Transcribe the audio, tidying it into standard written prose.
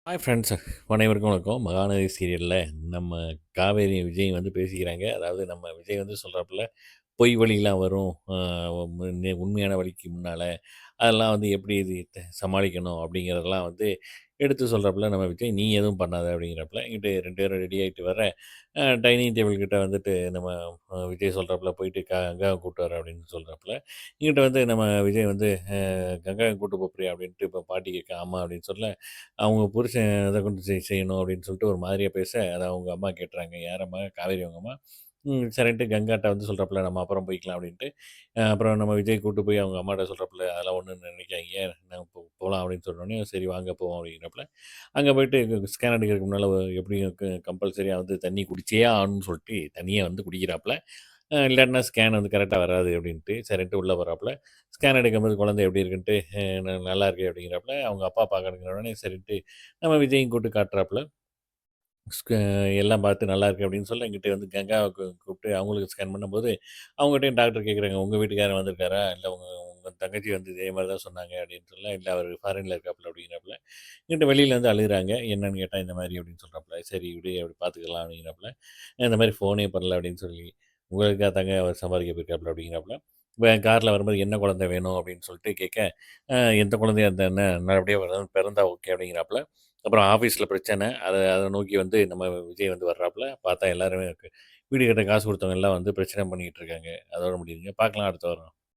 Hi friends, அனைவருக்கும் வணக்கம். மகாநதி சீரியலில் நம்ம காவேரி விஜய் வந்து பேசிக்கிறாங்க. அதாவது நம்ம விஜய் வந்து சொல்கிறாப்புல பொய் வழிலாம் வரும். உண்மையான வழிக்கு முன்னால் அதெல்லாம் வந்து எப்படி இது சமாளிக்கணும் அப்படிங்கிறதெல்லாம் வந்து எடுத்து சொல்கிறாப்புல நம்ம விஜய். நீ எதுவும் பண்ணாத அப்படிங்கிறப்பல இங்கிட்டு ரெண்டு பேரும் ரெடி ஆகிட்டு வர டைனிங் டேபிள் கிட்ட வந்துட்டு நம்ம விஜய் சொல்கிறாப்புல போயிட்டு கங்காவை கூப்பிட்டு வர அப்படின்னு சொல்கிறாப்புல. இங்கிட்ட வந்து நம்ம விஜய் வந்து கங்காவை கூட்டு போறியா அப்படின்ட்டு இப்போ பாட்டி கேட்க ஆமாம் அப்படின்னு சொல்ல அவங்க புருஷன் இதை கொண்டு செய்யணும் அப்படின்னு சொல்லிட்டு ஒரு மாதிரியா பேச அதை அவங்க அம்மா கேட்டுறாங்க. யாரம்மா? காவேரி அவங்க அம்மா. சரின்ட்டு கங்காட்ட வந்து சொல்கிறப்பல நம்ம அப்புறம் போய்க்கலாம் அப்படின்ட்டு அப்புறம் நம்ம விஜய் கூட்டு போய் அவங்க அம்மாட்ட சொல்கிறப்பல அதெல்லாம் ஒன்றும் நினைக்காதீங்க, நான் போகலாம் அப்படின்னு சொன்னோடனே சரி வாங்க போவோம் அப்படிங்கிறப்பல அங்கே போயிட்டு ஸ்கேன் எடுக்கிறதுக்கு முன்னால் எப்படியும் கம்பல்சரியாக வந்து தண்ணி குடிச்சே ஆகணும்னு சொல்லிட்டு தண்ணியை வந்து குடிக்கிறாப்புல. இல்லாட்டினா ஸ்கேன் வந்து கரெக்டாக வராது அப்படின்ட்டு சரின்ட்டு உள்ளே வராப்புல. ஸ்கேன் எடுக்கும்போது குழந்தை எப்படி இருக்குன்ட்டு நல்லா இருக்கு அப்படிங்கிறாப்புல. அவங்க அப்பா பார்க்கணுங்கிற உடனே சரின்ட்டு நம்ம விஜயும் கூப்பிட்டு காட்டுறாப்புல. ஸ்க எல்லாம் பார்த்து நல்லாயிருக்கு அப்படின்னு சொல்ல, என்கிட்ட வந்து கங்காவ கூப்பிட்டு அவங்களுக்கு ஸ்கேன் பண்ணும்போது, அவங்ககிட்டயும் டாக்டர் கேட்குறாங்க, "உங்க வீட்டுக்காரர் வந்திருக்காரா? இல்ல உங்க உங்க தங்கச்சி வந்து இதே மாரி தான் சொன்னாங்க" அப்படின்னு சொல்ல, "இல்ல அவரு ஃபாரின்ல இருக்காப்புல" அப்படிங்கிறாப்புல. என்கிட்ட வெளியில வந்து அழுகுறாங்க. என்னன்னு கேட்டா, இந்த மாரி அப்படின்னு சொல்றாப்புல. "சரி விடு அப்படி பார்த்துக்கலாம்" அப்படிங்கிறாப்புல. இந்த மாரி ஃபோனே பண்ணல அப்படின்னு சொல்லி, "உங்களுக்கா தாங்க அவர் சம்பாதிக்க போயிருக்காப்புல" அப்படிங்கிறாப்புல. கார்ல வரும்போது என்ன குழந்தை வேணும் அப்படின்னு சொல்லிட்டு கேட்க, எந்த குழந்தையா இருந்தா என்ன? நல்லபடியா பிறந்தா ஓகே அப்படிங்கிறாப்புல. அப்புறம் ஆஃபீஸ்ல பிரச்சனை. அத அத நோக்கி வந்து நம்ம விஜய் வந்து வர்றாப்புல. பார்த்தா எல்லாருமே வீடு கட்ட காசு குடுத்தவங்க எல்லாம் வந்து பிரச்சனை பண்ணிக்கிட்டு இருக்காங்க. அதோட முடியுதுங்க. பார்க்கலாம் அடுத்த வாரம்.